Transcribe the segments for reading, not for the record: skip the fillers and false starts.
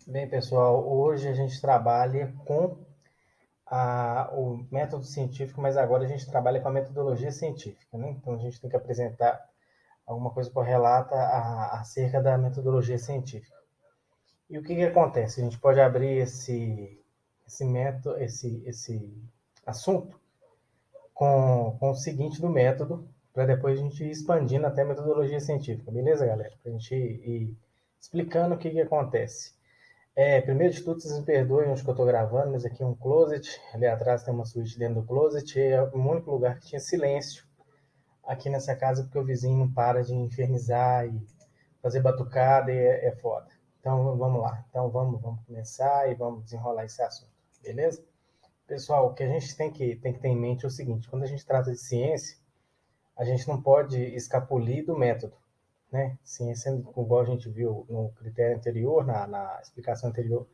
Bem, pessoal, hoje a gente trabalha com o método científico, mas agora a gente trabalha com a metodologia científica, né? Então a gente tem que apresentar alguma coisa correlata acerca da metodologia científica. E o que acontece? A gente pode abrir esse método, esse assunto com o seguinte do método, para depois a gente ir expandindo até a metodologia científica, beleza, galera? Para a gente ir explicando o que acontece. Primeiro de tudo, vocês me perdoem onde que eu estou gravando, mas aqui é um closet, ali atrás tem uma suíte dentro do closet, é o único lugar que tinha silêncio aqui nessa casa, porque o vizinho não para de infernizar e fazer batucada, e é foda. Então vamos lá, então vamos começar e vamos desenrolar esse assunto, beleza? Pessoal, o que a gente tem que ter em mente é o seguinte, quando a gente trata de ciência, a gente não pode escapulir do método, né? Ciência, igual a gente viu no critério anterior, na explicação anterior,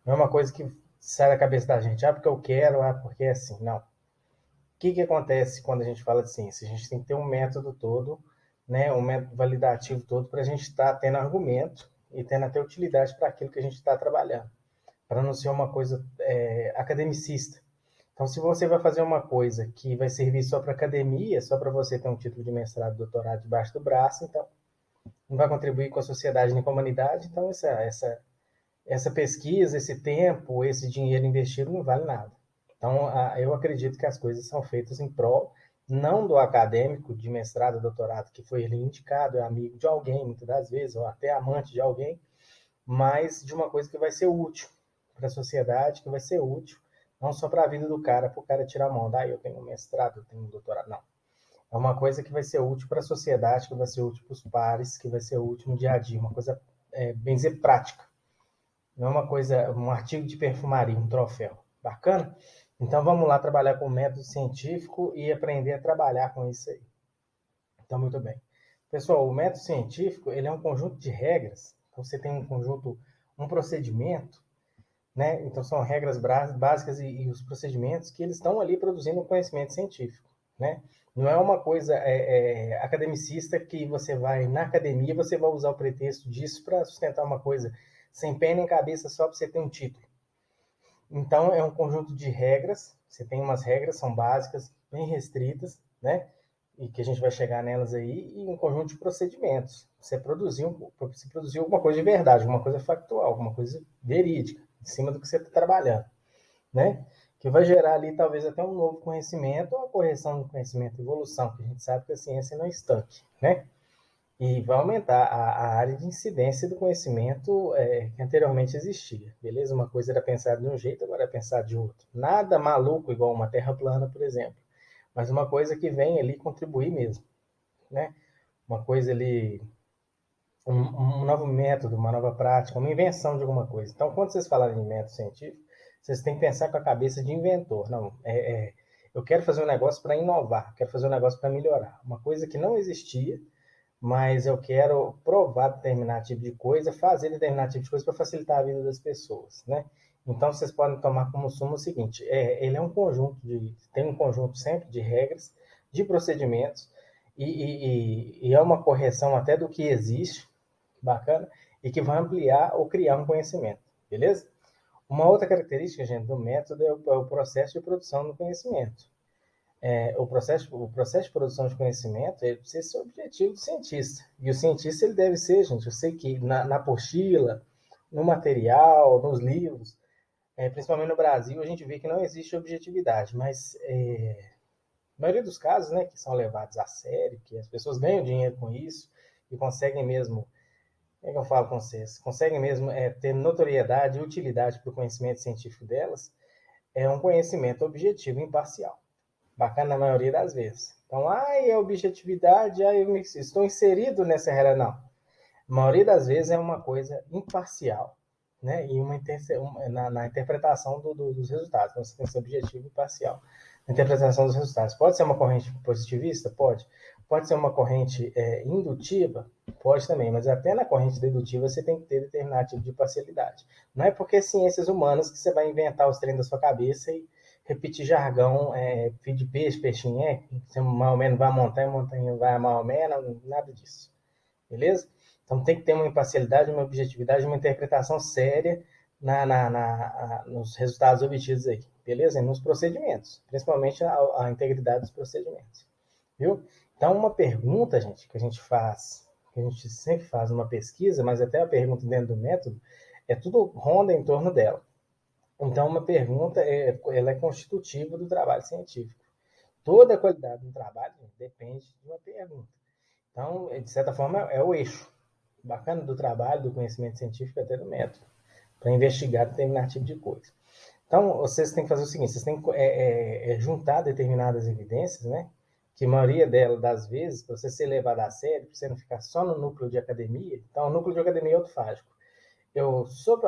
não é uma coisa que sai da cabeça da gente, porque eu quero, porque é assim. Não. O que acontece quando a gente fala de ciência? A gente tem que ter um método todo, né, um método validativo todo para a gente estar tendo argumento e tendo até utilidade para aquilo que a gente está trabalhando, para não ser uma coisa academicista. Então, se você vai fazer uma coisa que vai servir só para academia, só para você ter um título de mestrado, doutorado debaixo do braço, então não vai contribuir com a sociedade nem com a humanidade, então essa pesquisa, esse tempo, esse dinheiro investido não vale nada. Então, eu acredito que as coisas são feitas em prol, não do acadêmico de mestrado, doutorado, que foi ele indicado, é amigo de alguém, muitas das vezes, ou até amante de alguém, mas de uma coisa que vai ser útil para a sociedade, que vai ser útil, não só para a vida do cara, para o cara tirar a mão, eu tenho um mestrado, eu tenho um doutorado, não. É uma coisa que vai ser útil para a sociedade, que vai ser útil para os pares, que vai ser útil no dia a dia, uma coisa, bem dizer, prática. Não é uma coisa, um artigo de perfumaria, um troféu. Bacana? Então vamos lá trabalhar com método científico e aprender a trabalhar com isso aí. Então, muito bem. Pessoal, o método científico, ele é um conjunto de regras. Então, você tem um conjunto, um procedimento, né? Então, são regras básicas e os procedimentos que eles estão ali produzindo um conhecimento científico, né? Não é uma coisa academicista que você vai, na academia, você vai usar o pretexto disso para sustentar uma coisa sem pé nem cabeça só para você ter um título. Então, é um conjunto de regras. Você tem umas regras, são básicas, bem restritas, né? E que a gente vai chegar nelas aí, e um conjunto de procedimentos. Você produziu alguma coisa de verdade, alguma coisa factual, alguma coisa verídica, em cima do que você está trabalhando, né? Que vai gerar ali talvez até um novo conhecimento, ou a correção do conhecimento, evolução, que a gente sabe que a ciência não é estanque, né? E vai aumentar a área de incidência do conhecimento que anteriormente existia, beleza? Uma coisa era pensada de um jeito, agora é pensada de outro. Nada maluco igual uma terra plana, por exemplo, mas uma coisa que vem ali contribuir mesmo, né? Uma coisa ali, um novo método, uma nova prática, uma invenção de alguma coisa. Então, quando vocês falarem de método científico, vocês têm que pensar com a cabeça de inventor. Não, eu quero fazer um negócio para inovar, quero fazer um negócio para melhorar. Uma coisa que não existia, mas eu quero provar determinado tipo de coisa, fazer determinado tipo de coisa para facilitar a vida das pessoas, né? Então, vocês podem tomar como sumo o seguinte, ele é um conjunto tem um conjunto sempre de regras, de procedimentos, e é uma correção até do que existe, bacana, e que vai ampliar ou criar um conhecimento, beleza? Uma outra característica, gente, do método é o processo de produção do conhecimento. O processo de produção de conhecimento precisa ser o objetivo do cientista. E o cientista ele deve ser, gente, eu sei que na apostila, no material, nos livros, principalmente no Brasil, a gente vê que não existe objetividade, mas a maioria dos casos, né, que são levados a sério, que as pessoas ganham dinheiro com isso e conseguem mesmo, como é que eu falo com vocês, conseguem mesmo ter notoriedade e utilidade para o conhecimento científico delas, é um conhecimento objetivo e imparcial. Bacana na maioria das vezes. Então, é objetividade, eu estou inserido nessa regra. Não. A maioria das vezes é uma coisa imparcial, né? E na interpretação dos resultados. Então, você tem esse objetivo imparcial na interpretação dos resultados. Pode ser uma corrente positivista? Pode. Pode ser uma corrente indutiva? Pode também, mas até na corrente dedutiva você tem que ter determinado tipo de parcialidade. Não é porque é ciências humanas que você vai inventar os treinos da sua cabeça e repetir jargão, filho de peixe, peixinho você mais ou menos vai a montanha vai a mais ou menos, nada disso. Beleza? Então tem que ter uma imparcialidade, uma objetividade, uma interpretação séria nos resultados obtidos aí, beleza? E nos procedimentos, principalmente a integridade dos procedimentos, viu? Então, uma pergunta, gente, que a gente faz, que a gente sempre faz uma pesquisa, mas até a pergunta dentro do método, tudo ronda em torno dela. Então, uma pergunta, ela é constitutiva do trabalho científico. Toda a qualidade do trabalho depende de uma pergunta. Então, de certa forma, é o eixo bacana do trabalho, do conhecimento científico, até do método, para investigar determinado tipo de coisa. Então, vocês têm que fazer o seguinte, vocês têm que juntar determinadas evidências, né? Que a maioria das vezes, para você ser levado a sério, para você não ficar só no núcleo de academia, então o núcleo de academia é autofágico.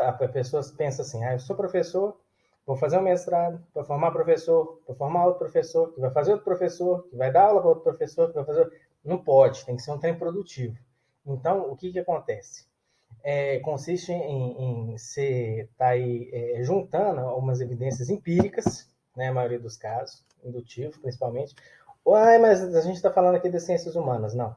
A pessoa pensa assim, eu sou professor, vou fazer um mestrado para formar professor, para formar outro professor, que vai fazer outro professor, que vai dar aula para outro professor, que vai fazer... Não pode, tem que ser um trem produtivo. Então, o que acontece? Consiste em você estar aí juntando algumas evidências empíricas, né, a maioria dos casos, indutivo principalmente. Mas a gente está falando aqui das ciências humanas. Não.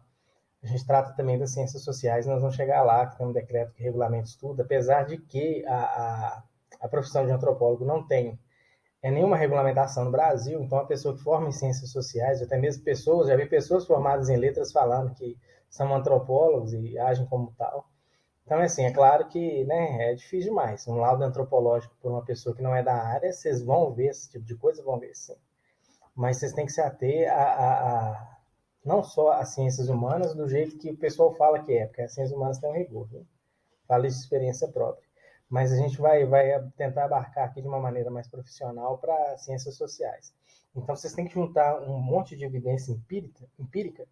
A gente trata também das ciências sociais, nós vamos chegar lá, que tem um decreto que regulamenta isso tudo, apesar de que a profissão de antropólogo não tem nenhuma regulamentação no Brasil, então a pessoa que forma em ciências sociais, até mesmo pessoas, já vi pessoas formadas em letras falando que são antropólogos e agem como tal. Então, assim, é claro que, né, é difícil demais. Um laudo antropológico por uma pessoa que não é da área, vocês vão ver esse tipo de coisa, vão ver sim. Mas vocês têm que se ater não só às ciências humanas do jeito que o pessoal fala que porque as ciências humanas têm um rigor, né? Falo isso de experiência própria. Mas a gente vai tentar abarcar aqui de uma maneira mais profissional para ciências sociais. Então, vocês têm que juntar um monte de evidência empírica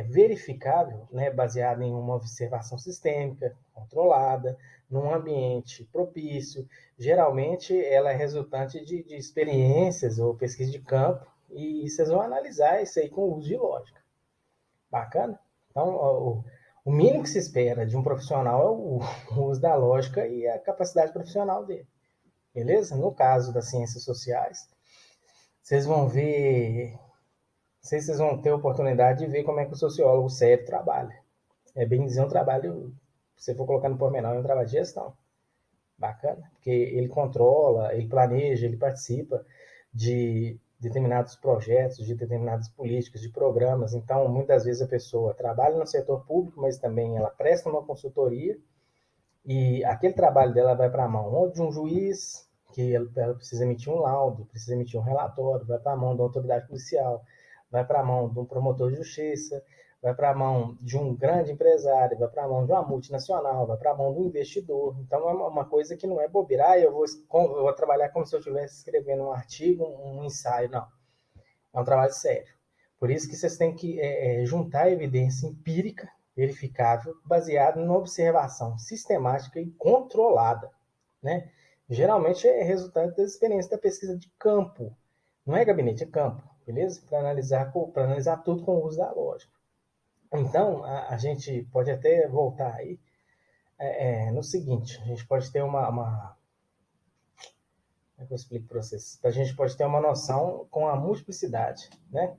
verificável, né, baseada em uma observação sistêmica, controlada, num ambiente propício. Geralmente, ela é resultante de experiências ou pesquisa de campo, e vocês vão analisar isso aí com o uso de lógica. Bacana? Então, o mínimo que se espera de um profissional é o uso da lógica e a capacidade profissional dele. Beleza? No caso das ciências sociais, vocês vão ver, não sei se vocês vão ter a oportunidade de ver como é que o sociólogo sério trabalha. É bem dizer um trabalho, se você for colocar no pormenor, é um trabalho de gestão. Bacana, porque ele controla, ele planeja, ele participa de determinados projetos, de determinadas políticas, de programas. Então, muitas vezes a pessoa trabalha no setor público, mas também ela presta uma consultoria e aquele trabalho dela vai para a mão ou de um juiz, que ela precisa emitir um laudo, precisa emitir um relatório, vai para a mão da autoridade policial, vai para a mão de um promotor de justiça, vai para a mão de um grande empresário, vai para a mão de uma multinacional, vai para a mão do investidor. Então é uma coisa que não é bobeira, eu vou trabalhar como se eu estivesse escrevendo um artigo, um ensaio, não. É um trabalho sério. Por isso que vocês têm que juntar evidência empírica, verificável, baseada numa observação sistemática e controlada, né? Geralmente é resultado das experiências da pesquisa de campo. Não é gabinete, é campo, beleza? Para analisar tudo com o uso da lógica. Então, a gente pode até voltar aí no seguinte, a gente pode ter como é que eu explico para vocês? A gente pode ter uma noção com a multiplicidade, né?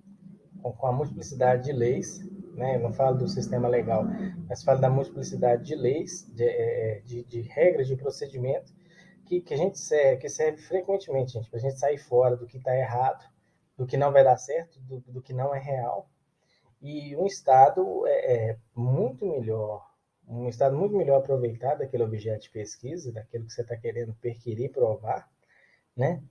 Com a multiplicidade de leis, né? Eu não falo do sistema legal, mas falo da multiplicidade de leis, de regras de procedimento, que a gente que serve frequentemente, gente, para a gente sair fora do que está errado, do que não vai dar certo, do que não é real. E um estado muito melhor, um estado muito melhor aproveitado daquele objeto de pesquisa, daquilo que você está querendo perquirir, provar, né?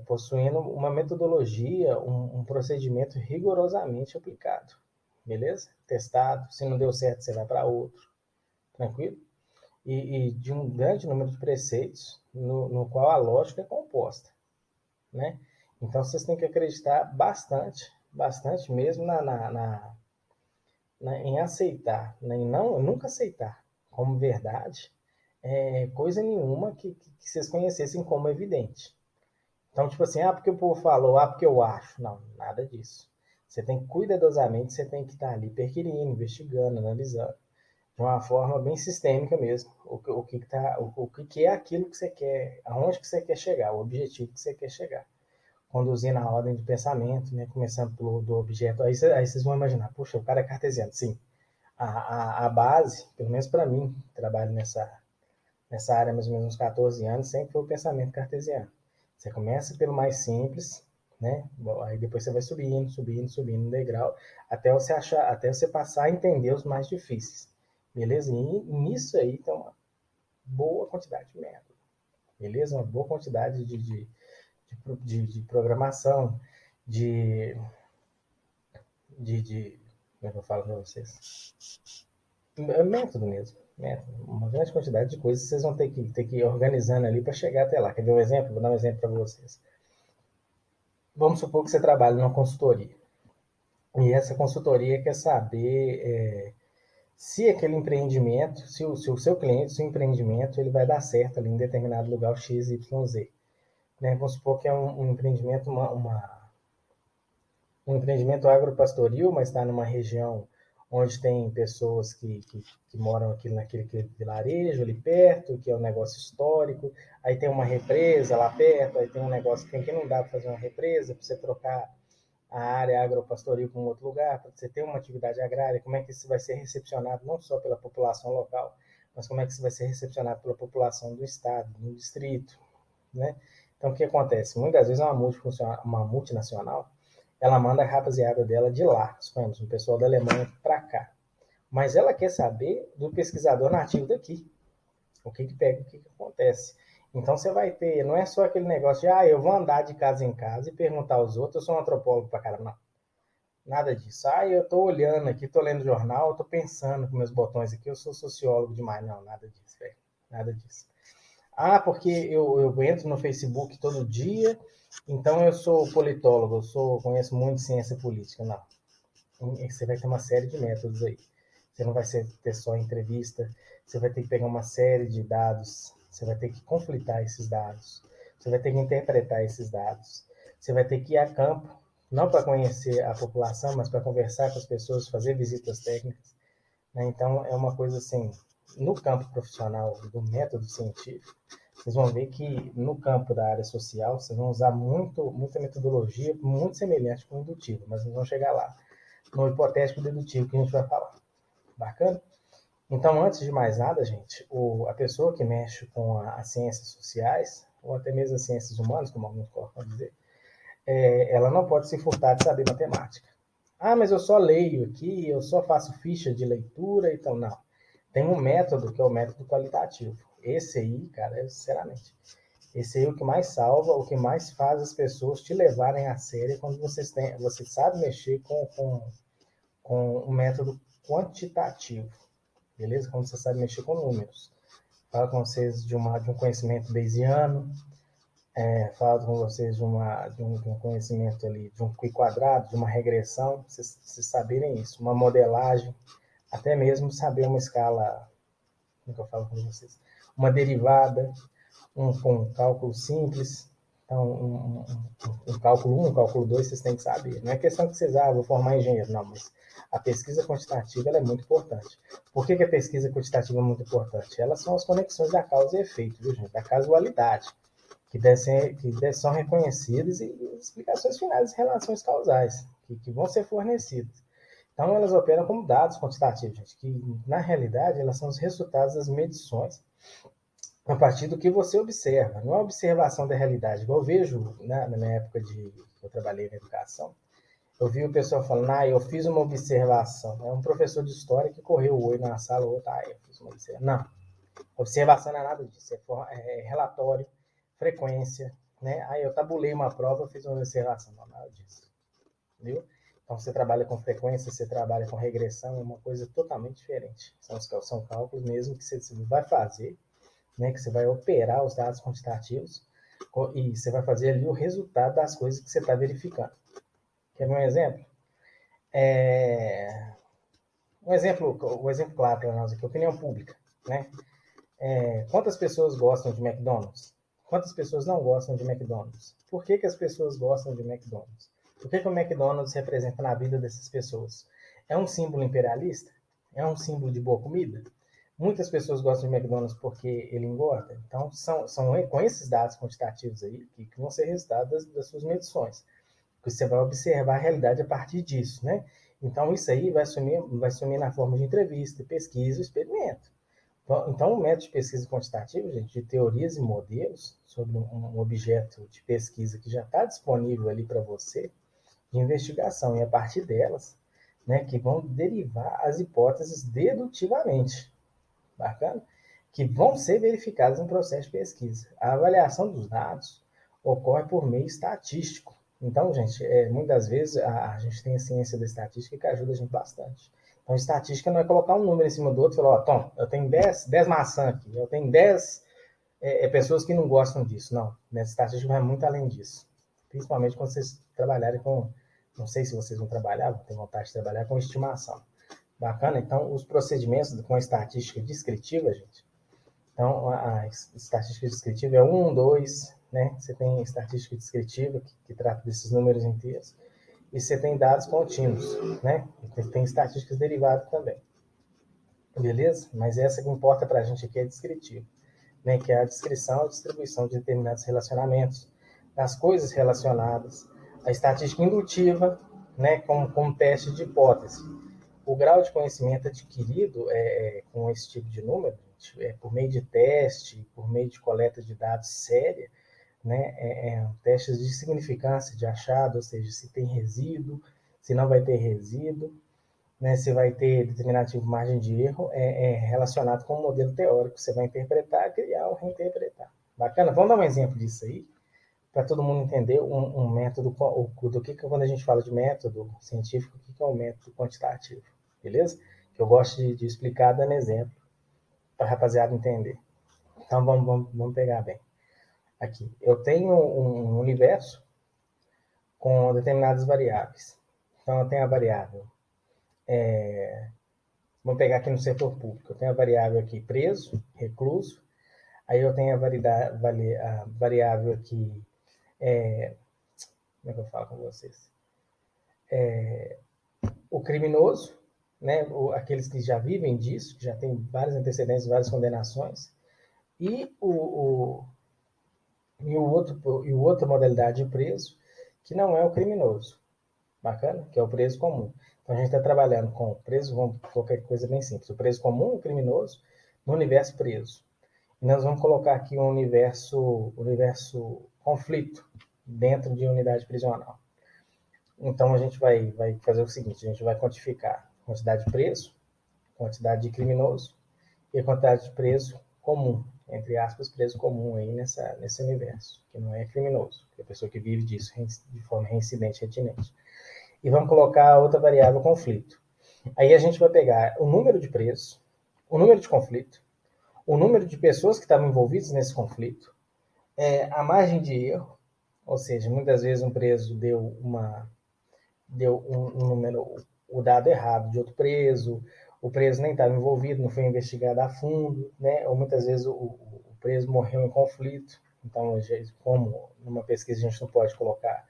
Possuindo uma metodologia, um procedimento rigorosamente aplicado, beleza? Testado, se não deu certo, você vai para outro, tranquilo? E de um grande número de preceitos no qual a lógica é composta, né? Então, vocês têm que acreditar bastante mesmo em aceitar, né? Em nunca aceitar como verdade coisa nenhuma que vocês conhecessem como evidente. Então, tipo assim, porque o povo falou, porque eu acho. Não, nada disso. Você tem que, cuidadosamente, você tem que estar ali perquirindo, investigando, analisando, de uma forma bem sistêmica mesmo, o que é aquilo que você quer, aonde que você quer chegar, o objetivo que você quer chegar. Conduzindo a ordem de pensamento, né, começando do objeto. Aí vocês vão imaginar, puxa, o cara é cartesiano. Sim. a base, pelo menos para mim, trabalho nessa área há mais ou menos uns 14 anos, sempre foi o pensamento cartesiano. Você começa pelo mais simples, né? Aí depois você vai subindo no degrau, até você passar a entender os mais difíceis. Beleza? E nisso aí tem uma boa quantidade de método. Beleza? Uma boa quantidade de programação, de, como é que eu falo para vocês? É método mesmo. Método. Uma grande quantidade de coisas que vocês vão ter que ir organizando ali para chegar até lá. Quer ver um exemplo? Vou dar um exemplo para vocês. Vamos supor que você trabalha numa consultoria. E essa consultoria quer saber se aquele empreendimento, se o seu cliente, se o empreendimento, ele vai dar certo ali em determinado lugar X, Y, Z. Né? Vamos supor que é um empreendimento, um empreendimento agropastoril, mas está numa região onde tem pessoas que moram aqui naquele vilarejo ali perto, que é um negócio histórico, aí tem uma represa lá perto, aí tem um negócio que não dá para fazer uma represa, para você trocar a área agropastoril com outro lugar, para você ter uma atividade agrária, como é que isso vai ser recepcionado não só pela população local, mas como é que isso vai ser recepcionado pela população do estado, do distrito, né? Então, o que acontece? Muitas vezes uma multinacional, ela manda a rapaziada dela de lá, suponhamos, um pessoal da Alemanha para cá. Mas ela quer saber do pesquisador nativo daqui. O que pega, o que acontece. Então, você vai ter, não é só aquele negócio de, eu vou andar de casa em casa e perguntar aos outros, eu sou um antropólogo para caramba. Não, nada disso. Eu estou olhando aqui, estou lendo jornal, estou pensando com meus botões aqui, eu sou sociólogo demais. Não, nada disso, velho. Nada disso. Porque eu entro no Facebook todo dia, então eu sou politólogo, conheço muito ciência política. Não. Você vai ter uma série de métodos aí. Você não vai ter só entrevista, você vai ter que pegar uma série de dados, você vai ter que conflitar esses dados, você vai ter que interpretar esses dados, você vai ter que ir a campo, não para conhecer a população, mas para conversar com as pessoas, fazer visitas técnicas. Né? Então, é uma coisa assim, no campo profissional do método científico, vocês vão ver que no campo da área social, vocês vão usar muita metodologia muito semelhante com o indutivo, mas nós vamos chegar lá, no hipotético dedutivo que a gente vai falar. Bacana? Então, antes de mais nada, gente, a pessoa que mexe com as ciências sociais, ou até mesmo as ciências humanas, como alguns colocam a dizer, ela não pode se furtar de saber matemática. Mas eu só leio aqui, eu só faço ficha de leitura, então não. Tem um método que é o método qualitativo. Esse aí, cara, sinceramente, esse aí é o que mais salva, o que mais faz as pessoas te levarem a sério quando você sabe mexer com o método quantitativo, beleza? Quando você sabe mexer com números. Falo com vocês de um conhecimento bayesiano, falo com vocês de um conhecimento ali, de um quadrado, de uma regressão, vocês saberem isso, uma modelagem, até mesmo saber uma escala, como que eu falo com vocês, uma derivada, um cálculo simples, então um cálculo 1, um cálculo 2, vocês têm que saber. Não é questão que vocês, vou formar engenheiro, não, mas a pesquisa quantitativa ela é muito importante. Por que a pesquisa quantitativa é muito importante? Elas são as conexões da causa e efeito, viu, gente? Da casualidade, que são reconhecidas e explicações finais de relações causais, que vão ser fornecidas. Então, elas operam como dados quantitativos, gente, que, na realidade, elas são os resultados das medições a partir do que você observa, não é a observação da realidade. Eu vejo, na minha época que eu trabalhei na educação, eu vi o pessoal falando, eu fiz uma observação. É um professor de história que correu o olho na sala, o outro, eu fiz uma observação. Não, observação não é nada disso, é relatório, frequência, né? Eu tabulei uma prova, eu fiz uma observação, não, nada disso, viu? Então, você trabalha com frequência, você trabalha com regressão, é uma coisa totalmente diferente. São cálculos mesmo que você vai fazer, né, que você vai operar os dados quantitativos e você vai fazer ali o resultado das coisas que você está verificando. Quer ver um exemplo? Um exemplo claro para nós aqui, opinião pública. Né? Quantas pessoas gostam de McDonald's? Quantas pessoas não gostam de McDonald's? Por que as pessoas gostam de McDonald's? Por que o McDonald's representa na vida dessas pessoas? É um símbolo imperialista? É um símbolo de boa comida? Muitas pessoas gostam de McDonald's porque ele engorda. Então, são com esses dados quantitativos aí que vão ser resultado das suas medições. Porque você vai observar a realidade a partir disso, né? Então, isso aí vai sumir na forma de entrevista, pesquisa e experimento. Então, o método de pesquisa quantitativa, gente, de teorias e modelos sobre um objeto de pesquisa que já está disponível ali para você, de investigação, e a partir delas, né, que vão derivar as hipóteses dedutivamente, bacana? Que vão ser verificadas no processo de pesquisa. A avaliação dos dados ocorre por meio estatístico. Então, gente, muitas vezes a gente tem a ciência da estatística que ajuda a gente bastante. Então, estatística não é colocar um número em cima do outro e falar, ó, Tom, eu tenho 10 maçãs aqui, eu tenho 10 pessoas que não gostam disso. Não, nessa estatística vai muito além disso. Principalmente quando vocês trabalharem com, não sei se vocês vão trabalhar, vão ter vontade de trabalhar com estimação. Bacana? Então, os procedimentos com a estatística descritiva, gente. Então, a estatística descritiva é 1, 2, né? Você tem estatística descritiva, que trata desses números inteiros, e você tem dados contínuos, né? E tem estatísticas derivadas também. Beleza? Mas essa que importa para a gente aqui é descritiva, né? Que é a descrição e distribuição de determinados relacionamentos, das coisas relacionadas. A estatística indutiva, né? Como teste de hipótese. O grau de conhecimento adquirido com esse tipo de número, por meio de teste, por meio de coleta de dados séria, né, testes de significância de achado, ou seja, se tem resíduo, se não vai ter resíduo, né, se vai ter determinativo margem de erro, relacionado com o modelo teórico. Você vai interpretar, criar ou reinterpretar. Bacana? Vamos dar um exemplo disso aí, para todo mundo entender um método, do que quando a gente fala de método científico, o que é um método quantitativo, beleza? Que eu gosto de explicar dando exemplo, para a rapaziada entender. Então, vamos pegar bem. Aqui, eu tenho um universo com determinadas variáveis. Então, eu tenho a variável, vamos pegar aqui no setor público, eu tenho a variável aqui preso, recluso, aí eu tenho a variável aqui, como é que eu falo com vocês? O criminoso, né, aqueles que já vivem disso, que já tem vários antecedentes, várias condenações, e o outra modalidade de preso, que não é o criminoso, bacana? Que é o preso comum. Então a gente está trabalhando com preso, vamos qualquer coisa bem simples, o preso comum, o criminoso, no universo preso. E nós vamos colocar aqui um universo conflito dentro de unidade prisional. Então a gente vai fazer o seguinte, a gente vai quantificar a quantidade de preso, quantidade de criminoso e a quantidade de preso comum, entre aspas, preso comum aí nesse universo, que não é criminoso, que é a pessoa que vive disso de forma reincidente, retinente. E vamos colocar outra variável, conflito. Aí a gente vai pegar o número de presos, o número de conflito, o número de pessoas que estavam envolvidas nesse conflito, a margem de erro, ou seja, muitas vezes um preso deu um número, o dado errado de outro preso, o preso nem estava envolvido, não foi investigado a fundo, né? Ou muitas vezes o preso morreu em conflito. Então, como numa pesquisa a gente não pode colocar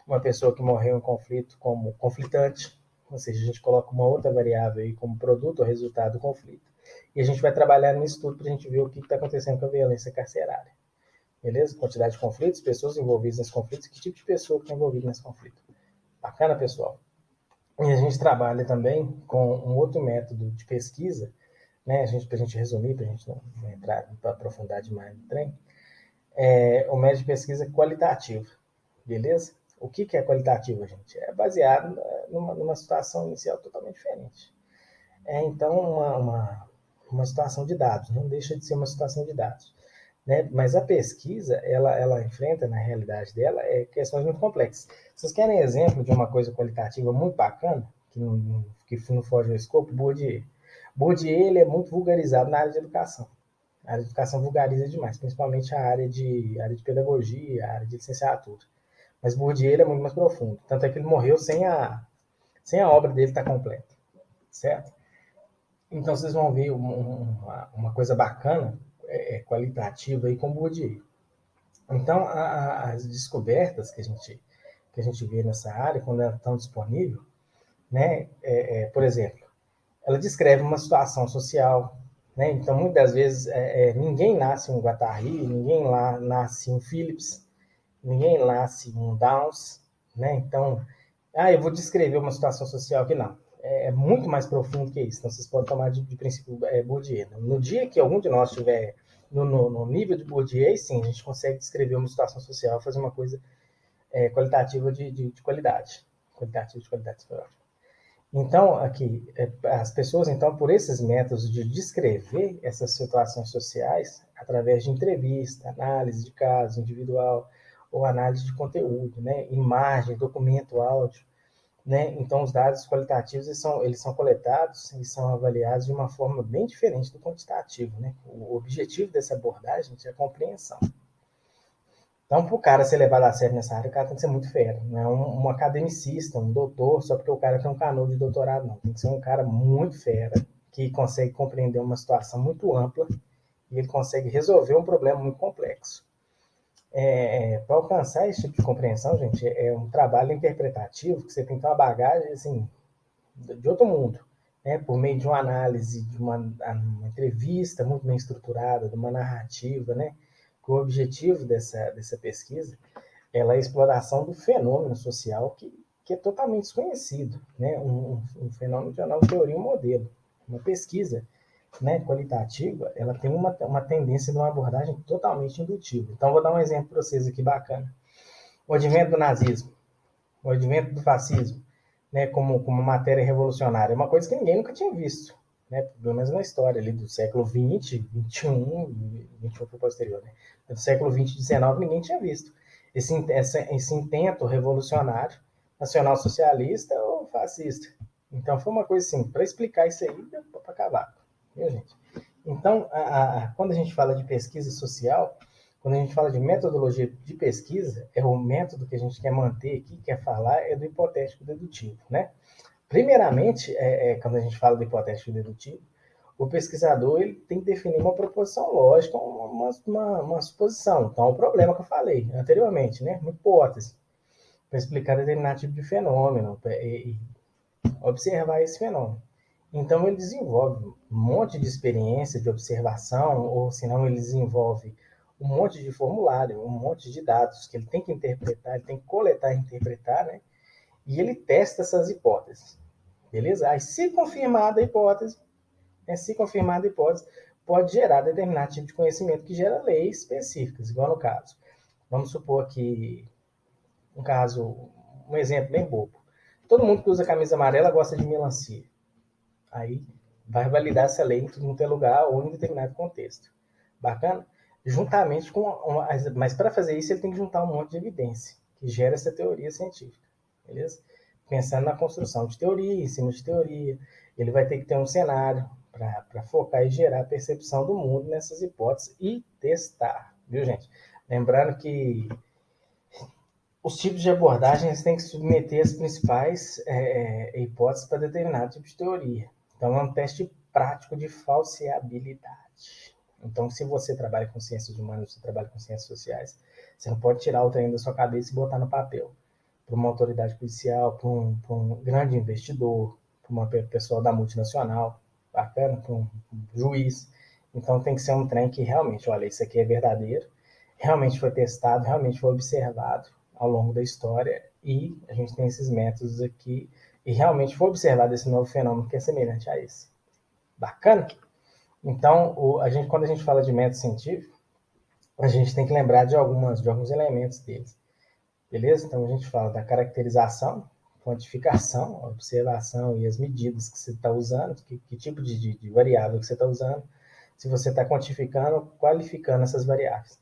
uma pessoa que morreu em conflito como conflitante, ou seja, a gente coloca uma outra variável aí como produto ou resultado do conflito. E a gente vai trabalhar nisso tudo para a gente ver o que está acontecendo com a violência carcerária. Beleza? Quantidade de conflitos, pessoas envolvidas nesse conflito, que tipo de pessoa que está envolvida nesse conflito. Bacana, pessoal? E a gente trabalha também com um outro método de pesquisa, né? Para a gente resumir, para a gente não entrar para aprofundar demais no trem, o método de pesquisa qualitativa, beleza? O que é qualitativo, gente? É baseado numa situação inicial totalmente diferente. Então, uma situação de dados, não deixa de ser uma situação de dados. Né? Mas a pesquisa, ela enfrenta, na realidade dela, questões muito complexas. Vocês querem exemplo de uma coisa qualitativa muito bacana, que não foge ao escopo? Bourdieu. Bourdieu, ele é muito vulgarizado na área de educação. A área de educação vulgariza demais, principalmente a área de pedagogia, a área de licenciatura. Mas Bourdieu, ele é muito mais profundo. Tanto é que ele morreu sem a obra dele estar completa. Certo? Então, vocês vão ver uma coisa bacana, qualitativa aí com Bourdieu. Então, as descobertas que a gente vê nessa área, quando elas estão disponíveis, né, por exemplo, ela descreve uma situação social, né? Então, muitas vezes, ninguém nasce em Guattari, ninguém lá nasce em Philips, ninguém nasce em Downs, né? Então, Eu vou descrever uma situação social que não. É muito mais profundo que isso. Então, vocês podem tomar de princípio Bourdieu. No dia que algum de nós estiver no nível de Bourdieu, sim, a gente consegue descrever uma situação social, fazer uma coisa qualitativa de qualidade. Qualitativa de qualidade. Então, aqui, as pessoas, então, por esses métodos de descrever essas situações sociais, através de entrevista, análise de caso individual, ou análise de conteúdo, né? Imagem, documento, áudio, né? Então, os dados qualitativos eles são coletados e são avaliados de uma forma bem diferente do quantitativo, né? O objetivo dessa abordagem é a compreensão. Então, para o cara ser levado a sério nessa área, o cara tem que ser muito fera. Não é um academicista, um doutor, só porque o cara tem um canudo de doutorado, não. Tem que ser um cara muito fera, que consegue compreender uma situação muito ampla e ele consegue resolver um problema muito complexo. Para alcançar esse tipo de compreensão, gente, é um trabalho interpretativo que você tem que ter uma bagagem assim, de outro mundo, né? Por meio de uma análise, de uma entrevista muito bem estruturada, de uma narrativa, né? Que o objetivo dessa pesquisa é a exploração do fenômeno social que é totalmente desconhecido, né? Um fenômeno de uma teoria, um modelo, uma pesquisa, né, qualitativa, ela tem uma tendência de uma abordagem totalmente indutiva. Então, vou dar um exemplo para vocês aqui bacana. O advento do nazismo, o advento do fascismo, né, como matéria revolucionária, é uma coisa que ninguém nunca tinha visto, né, pelo menos na história ali do século XX, XXI foi posterior, né, do século XX e XIX, ninguém tinha visto esse intento revolucionário, nacional-socialista ou fascista. Então, foi uma coisa assim, para explicar isso aí, deu para acabar, viu, gente? Então, quando a gente fala de pesquisa social, quando a gente fala de metodologia de pesquisa, é o método que a gente quer manter aqui, quer falar, é do hipotético dedutivo, né? Primeiramente, quando a gente fala do hipotético dedutivo, o pesquisador ele tem que definir uma proposição lógica, uma suposição. Então, o problema que eu falei anteriormente, né? Uma hipótese, para explicar determinado tipo de fenômeno e observar esse fenômeno. Então, ele desenvolve um monte de experiência de observação, ou senão ele desenvolve um monte de formulário, um monte de dados que ele tem que interpretar, ele tem que coletar e interpretar, né? E ele testa essas hipóteses, beleza? Aí, se confirmada a hipótese, se confirmada a hipótese, pode gerar determinado tipo de conhecimento que gera leis específicas, igual no caso. Vamos supor que, um exemplo bem bobo. Todo mundo que usa camisa amarela gosta de melancia. Aí vai validar essa lei em tudo é lugar ou em determinado contexto. Bacana? Juntamente com mas para fazer isso ele tem que juntar um monte de evidência que gera essa teoria científica, beleza? Pensando na construção de teoria, em cima de teoria, ele vai ter que ter um cenário para focar e gerar a percepção do mundo nessas hipóteses e testar, viu, gente? Lembrando que os tipos de abordagem têm que submeter as principais hipóteses para determinado tipo de teoria. Então, é um teste prático de falseabilidade. Então, se você trabalha com ciências humanas, você trabalha com ciências sociais, você não pode tirar o trem da sua cabeça e botar no papel. Para uma autoridade policial, para um grande investidor, para uma pessoa da multinacional, bacana, para um juiz. Então, tem que ser um trem que realmente, olha, isso aqui é verdadeiro, realmente foi testado, realmente foi observado ao longo da história e a gente tem esses métodos aqui e realmente foi observado esse novo fenômeno que é semelhante a esse. Bacana? Então, quando a gente fala de método científico, a gente tem que lembrar de alguns elementos deles. Beleza? Então, a gente fala da caracterização, quantificação, observação e as medidas que você está usando, que tipo de variável que você está usando, se você está quantificando, qualificando essas variáveis.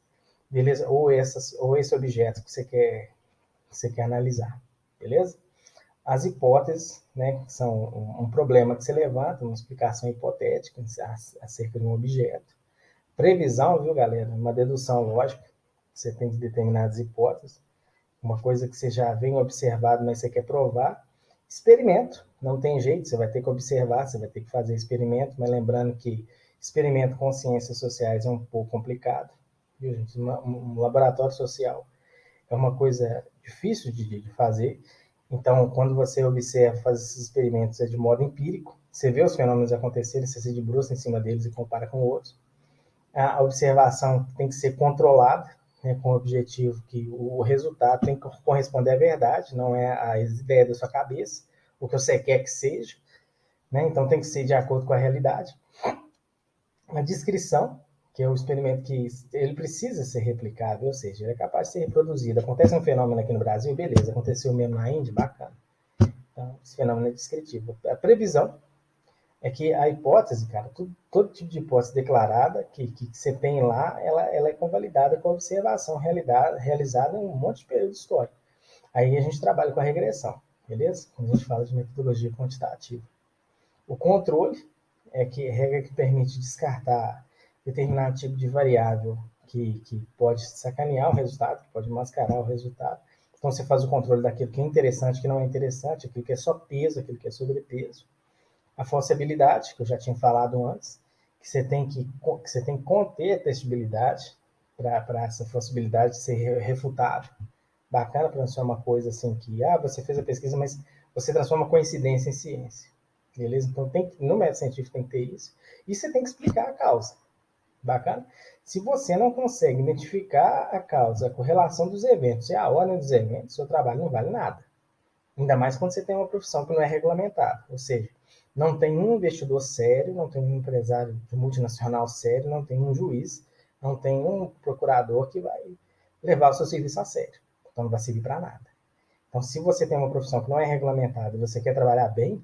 Beleza? Ou esse objeto que você quer analisar. Beleza? As hipóteses, né, que são um problema que você levanta, uma explicação hipotética acerca de um objeto. Previsão, viu, galera? Uma dedução lógica. Você tem de determinadas hipóteses. Uma coisa que você já vem observado, mas você quer provar. Experimento. Não tem jeito, você vai ter que observar, você vai ter que fazer experimento, mas lembrando que experimento com ciências sociais é um pouco complicado. Viu, gente? Um laboratório social é uma coisa difícil de fazer. Então, quando você observa, faz esses experimentos de modo empírico, você vê os fenômenos acontecerem, você se debruça em cima deles e compara com outros. A observação tem que ser controlada, né, com o objetivo que o resultado tem que corresponder à verdade, não é a ideia da sua cabeça, o que você quer que seja, né? Então tem que ser de acordo com a realidade. A descrição, que é o experimento que ele precisa ser replicável, ou seja, ele é capaz de ser reproduzido. Acontece um fenômeno aqui no Brasil, beleza, aconteceu mesmo na Índia, bacana. Então, esse fenômeno é descritivo. A previsão é que a hipótese, cara, todo tipo de hipótese declarada que você tem lá, ela é convalidada com a observação realizada em um monte de período histórico. Aí a gente trabalha com a regressão, beleza? Quando a gente fala de metodologia quantitativa. O controle é que regra que permite descartar determinado tipo de variável que pode sacanear o resultado, que pode mascarar o resultado. Então você faz o controle daquilo que é interessante, que não é interessante, aquilo que é só peso, aquilo que é sobrepeso. A falsibilidade, que eu já tinha falado antes, que você tem que conter a testabilidade para essa falsibilidade ser refutada. Bacana para não ser uma coisa assim que, você fez a pesquisa, mas você transforma coincidência em ciência. Beleza? Então, no método científico tem que ter isso. E você tem que explicar a causa. Bacana? Se você não consegue identificar a causa, a correlação dos eventos e a ordem dos eventos, seu trabalho não vale nada. Ainda mais quando você tem uma profissão que não é regulamentada. Ou seja, não tem um investidor sério, não tem um empresário de multinacional sério, não tem um juiz, não tem um procurador que vai levar o seu serviço a sério. Então não vai servir para nada. Então, se você tem uma profissão que não é regulamentada e você quer trabalhar bem,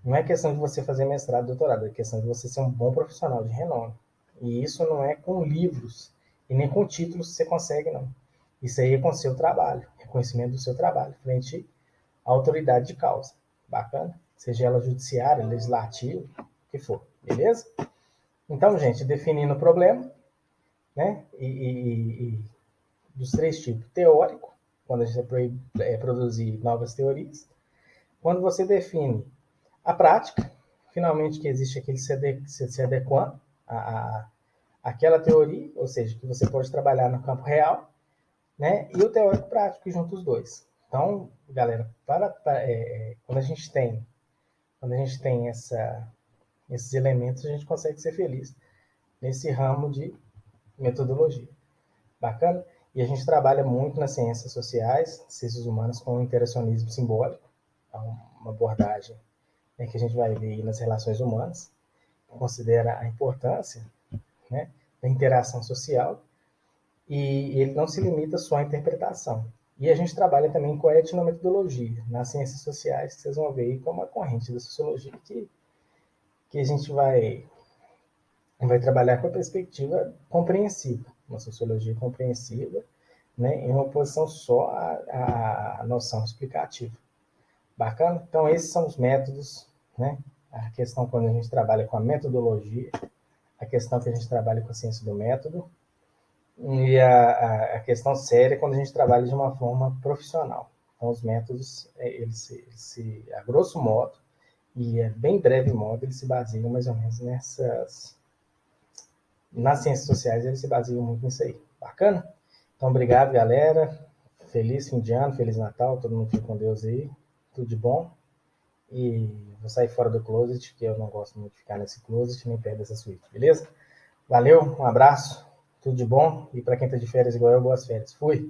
não é questão de você fazer mestrado, doutorado, é questão de você ser um bom profissional de renome. E isso não é com livros e nem com títulos que você consegue, não. Isso aí é com o seu trabalho, reconhecimento do seu trabalho, frente à autoridade de causa. Bacana? Seja ela judiciária, legislativa, o que for. Beleza? Então, gente, definindo o problema, né? E dos três tipos. Teórico, quando a gente vai produzir novas teorias. Quando você define a prática, finalmente que existe aquele se adequando àquela teoria, ou seja, que você pode trabalhar no campo real, né? E o teórico prático, junto os dois. Então, galera, quando a gente tem esses elementos, a gente consegue ser feliz nesse ramo de metodologia. Bacana? E a gente trabalha muito nas ciências sociais, ciências humanas, com o interacionismo simbólico, uma abordagem, né, que a gente vai ver nas relações humanas, considera a importância, né, da interação social, e ele não se limita só à interpretação. E a gente trabalha também com a etnometodologia, nas ciências sociais, que vocês vão ver aí como uma corrente da sociologia que a gente vai trabalhar com a perspectiva compreensiva, uma sociologia compreensiva, né, em uma posição só à noção explicativa. Bacana? Então, esses são os métodos, né? A questão quando a gente trabalha com a metodologia, a questão que a gente trabalha com a ciência do método, e a questão séria quando a gente trabalha de uma forma profissional. Então, os métodos, a grosso modo, e é bem breve modo, eles se baseiam mais ou menos nas ciências sociais, eles se baseiam muito nisso aí. Bacana? Então, obrigado, galera. Feliz fim de ano, Feliz Natal, todo mundo fica com Deus aí. Tudo de bom. E vou sair fora do closet, que eu não gosto muito de ficar nesse closet, nem perto dessa suíte, beleza? Valeu, um abraço, tudo de bom. E para quem tá de férias igual eu, boas férias. Fui!